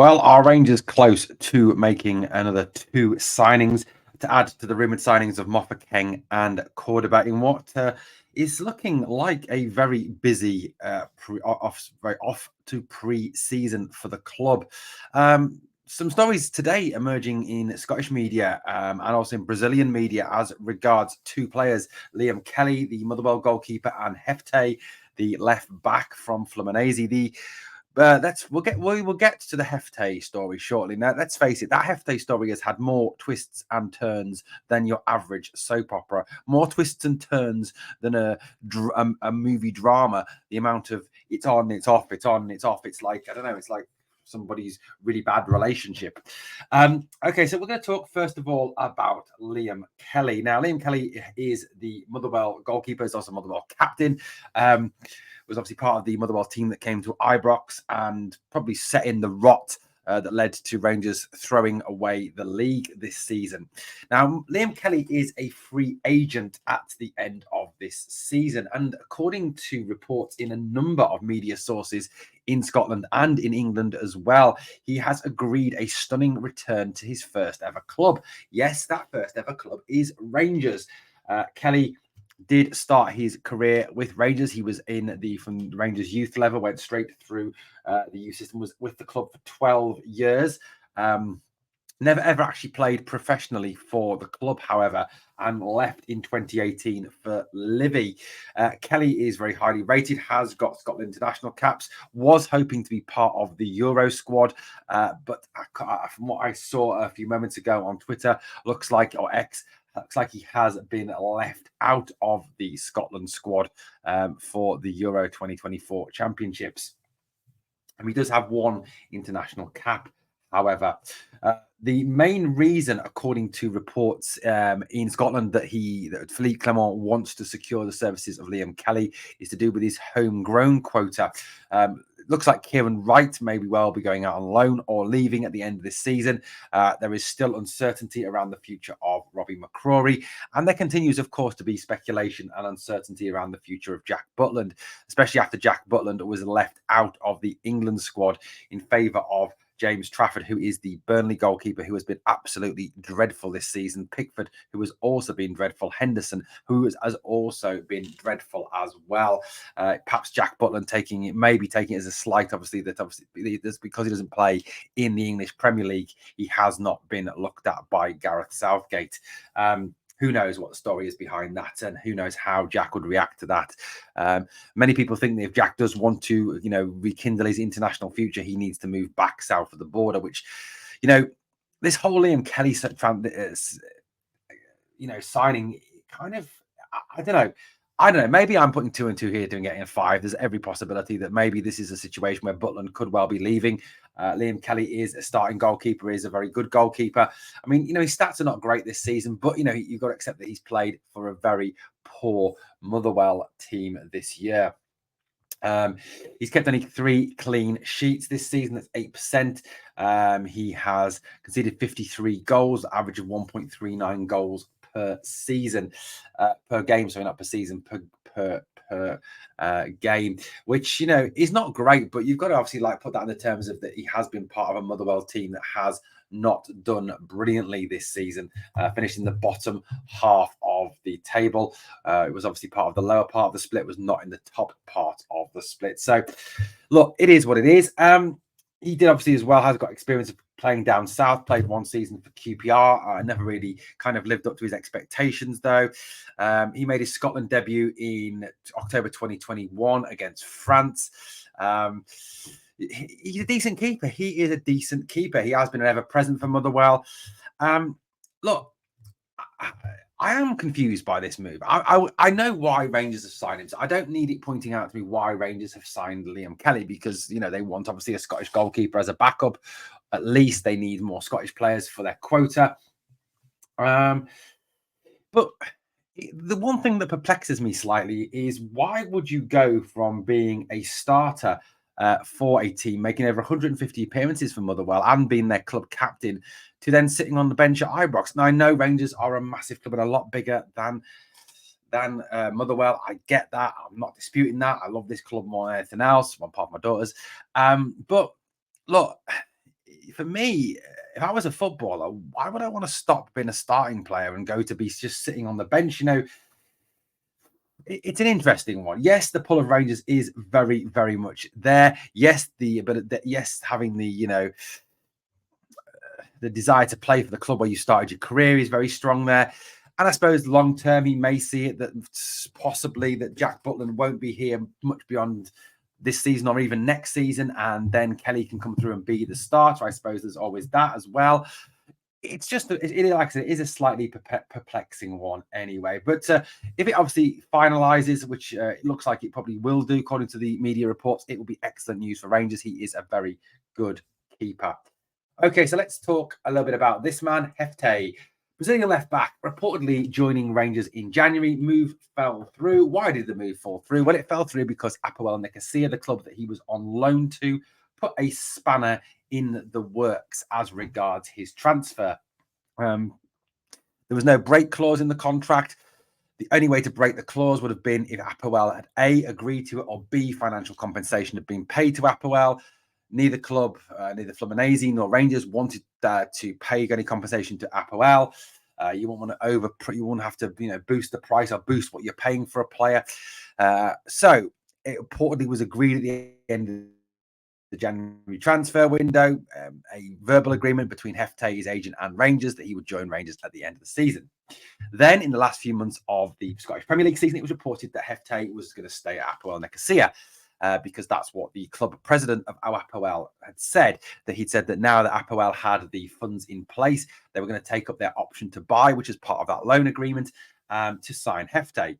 Well, are Rangers close to making another two signings to add to the rumoured signings of Mofokeng and Cordoba in what is looking like a very busy off to pre-season for the club? Some stories today emerging in Scottish media and also in Brazilian media as regards two players, Liam Kelly, the Motherwell goalkeeper, and Hefte, the left back from Fluminense. We will get to the Hefte story shortly. Now, let's face it, that Hefte story has had more twists and turns than your average soap opera, more twists and turns than a movie drama. The amount of it's on, it's off, it's on, it's off. It's like, I don't know, it's like somebody's really bad relationship. Okay, so we're going to talk first of all about Liam Kelly. Now, Liam Kelly is the Motherwell goalkeeper, is also Motherwell captain. Was obviously part of the Motherwell team that came to Ibrox and probably set in the rot that led to Rangers throwing away the league this season. Now, Liam Kelly is a free agent at the end of this season. And according to reports in a number of media sources in Scotland and in England as well, he has agreed a stunning return to his first ever club. Yes, that first ever club is Rangers. Kelly did start his career with Rangers. He was from Rangers youth level, went straight through the youth system, was with the club for 12 years. Never ever actually played professionally for the club, however, and left in 2018 for Livy. Kelly is very highly rated, has got Scotland international caps, was hoping to be part of the Euro squad, but from what I saw a few moments ago on Twitter, looks like he has been left out of the Scotland squad for the Euro 2024 championships. And he does have one international cap, however. The main reason, according to reports in Scotland, that Philippe Clement wants to secure the services of Liam Kelly is to do with his homegrown quota. Looks like Kieran Wright may well be going out on loan or leaving at the end of this season. There is still uncertainty around the future of Robbie McCrory. And there continues, of course, to be speculation and uncertainty around the future of Jack Butland, especially after Jack Butland was left out of the England squad in favour of James Trafford, who is the Burnley goalkeeper, who has been absolutely dreadful this season. Pickford, who has also been dreadful. Henderson, who has also been dreadful as well. Perhaps Jack Butland maybe taking it as a slight, obviously that's because he doesn't play in the English Premier League. He has not been looked at by Gareth Southgate. Who knows what the story is behind that, and who knows how Jack would react to that. Many people think that if Jack does want to, rekindle his international future, he needs to move back south of the border, which, this whole Liam Kelly signing kind of, I don't know. Maybe I'm putting two and two here, doing getting a five. There's every possibility that maybe this is a situation where Butland could well be leaving. Liam Kelly is a starting goalkeeper, is a very good goalkeeper. I mean, his stats are not great this season, but, you've got to accept that he's played for a very poor Motherwell team this year. He's kept only 3 clean sheets this season. That's 8%. He has conceded 53 goals, average of 1.39 goals per season, per game. Sorry, not per season, per game, which is not great. But you've got to obviously put that in the terms of that he has been part of a Motherwell team that has not done brilliantly this season, finished in the bottom half of the table. It was obviously part of the lower part of the split, was not in the top part of the split. So, look, it is what it is. He did obviously as well, has got experience of playing down south, played one season for QPR. Never really kind of lived up to his expectations, though. He made his Scotland debut in October 2021 against France. He's a decent keeper. He is a decent keeper. He has been an ever-present for Motherwell. Look, I am confused by this move. I know why Rangers have signed him. So I don't need it pointing out to me why Rangers have signed Liam Kelly, because, they want obviously a Scottish goalkeeper as a backup. At least they need more Scottish players for their quota. But the one thing that perplexes me slightly is, why would you go from being a starter for a team, making over 150 appearances for Motherwell and being their club captain, to then sitting on the bench at Ibrox? Now, I know Rangers are a massive club and a lot bigger than Motherwell. I get that. I'm not disputing that. I love this club more than anything else, apart from my daughters. But look, for me, if I was a footballer, why would I want to stop being a starting player and go to be just sitting on the bench? It's an interesting one. Yes, the pull of Rangers is very, very much there. Yes, having the desire to play for the club where you started your career is very strong there. And I suppose long term, he may see it that possibly that Jack Butland won't be here much beyond this season or even next season, and then Kelly can come through and be the starter. I suppose there's always that as well. It's just, like I said, it is a slightly perplexing one anyway. But if it obviously finalises, which it looks like it probably will do, according to the media reports, it will be excellent news for Rangers. He is a very good keeper. Okay, so let's talk a little bit about this man, Hefte. Brazilian left back, reportedly joining Rangers in January. Move fell through. Why did the move fall through? Well, it fell through because Apoel Nicosia, the club that he was on loan to, put a spanner in the works as regards his transfer. There was no break clause in the contract. The only way to break the clause would have been if Apoel had A, agreed to it, or B, financial compensation had been paid to Apoel. Neither club, neither Fluminense nor Rangers wanted to pay any compensation to Apoel. You won't want to you won't have to, boost the price or boost what you're paying for a player. So it reportedly was agreed at the end of the January transfer window, a verbal agreement between Hefte, his agent, and Rangers that he would join Rangers at the end of the season. Then, in the last few months of the Scottish Premier League season, it was reported that Hefte was going to stay at Apoel Nicosia. Because that's what the club president of Apoel had said, that he'd said that now that Apoel had the funds in place, they were going to take up their option to buy, which is part of that loan agreement, to sign Hefte.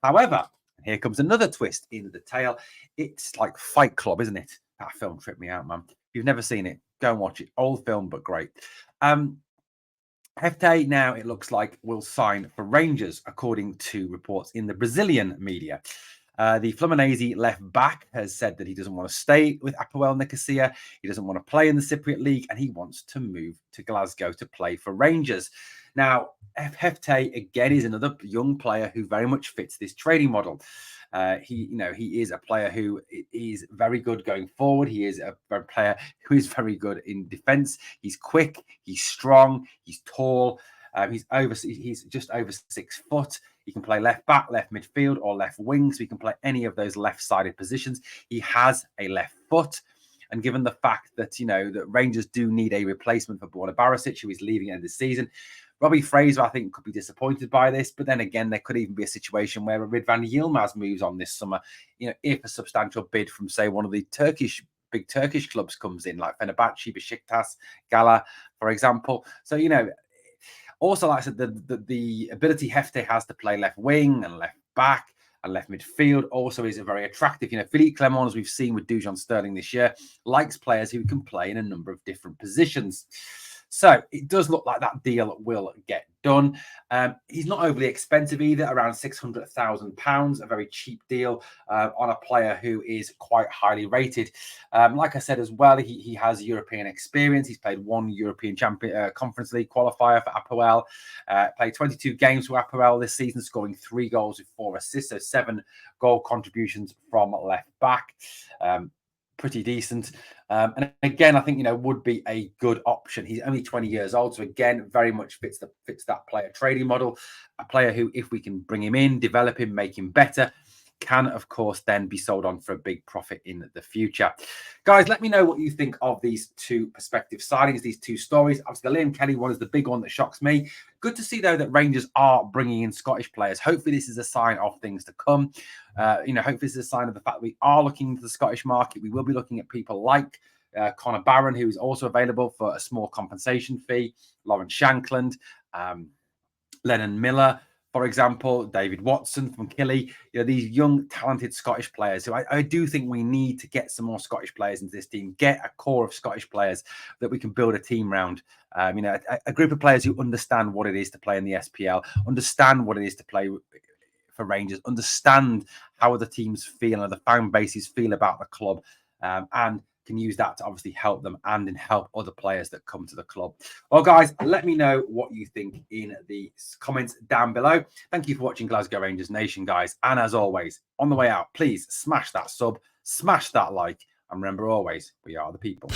However, here comes another twist in the tale. It's like Fight Club, isn't it? That film tripped me out, man. If you've never seen it, go and watch it. Old film, but great. Hefte now, it looks like, will sign for Rangers, according to reports in the Brazilian media. The Fluminense left back has said that he doesn't want to stay with Apoel Nicosia. He doesn't want to play in the Cypriot League, and he wants to move to Glasgow to play for Rangers. Now, Hefte, again, is another young player who very much fits this trading model. He is a player who is very good going forward. He is a player who is very good in defence. He's quick, he's strong, he's tall. He's just over 6 foot. He can play left back, left midfield, or left wing. So he can play any of those left-sided positions. He has a left foot. And given the fact that, that Rangers do need a replacement for Borna Barisic, who is leaving at the end of the season, Robbie Fraser, I think, could be disappointed by this. But then again, there could even be a situation where Ridvan Yilmaz moves on this summer, if a substantial bid from, say, one of the big Turkish clubs comes in, like Fenerbahce, Besiktas, Gala, for example. So, also, like I said, the ability Hefte has to play left wing and left back and left midfield also is very attractive. Philippe Clement, as we've seen with Dujon Sterling this year, likes players who can play in a number of different positions. So it does look like that deal will get done. He's not overly expensive either, around £600,000, a very cheap deal on a player who is quite highly rated. Like I said as well, he has European experience. He's played one European Conference League qualifier for Apoel, played 22 games for Apoel this season, scoring 3 goals with 4 assists, so 7 goal contributions from left back. Pretty decent. And again, I think, would be a good option. He's only 20 years old. So again, very much fits that player trading model. A player who, if we can bring him in, develop him, make him better, can, of course, then be sold on for a big profit in the future. Guys, let me know what you think of these two prospective signings, these two stories. Obviously, the Liam Kelly one is the big one that shocks me. Good to see, though, that Rangers are bringing in Scottish players. Hopefully, this is a sign of things to come. Hopefully, this is a sign of the fact that we are looking into the Scottish market. We will be looking at people like Connor Barron, who is also available for a small compensation fee, Lawrence Shankland, Lennon Miller, for example, David Watson from Killy, these young, talented Scottish players. So I do think we need to get some more Scottish players into this team, get a core of Scottish players that we can build a team around. A group of players who understand what it is to play in the SPL, understand what it is to play for Rangers, understand how other teams feel and the fan bases feel about the club, and can use that to obviously help them and help other players that come to the club. Well, guys, let me know what you think in the comments down below. Thank you for watching Glasgow Rangers Nation, guys. And as always, on the way out, please smash that sub, smash that like, and remember always, we are the people.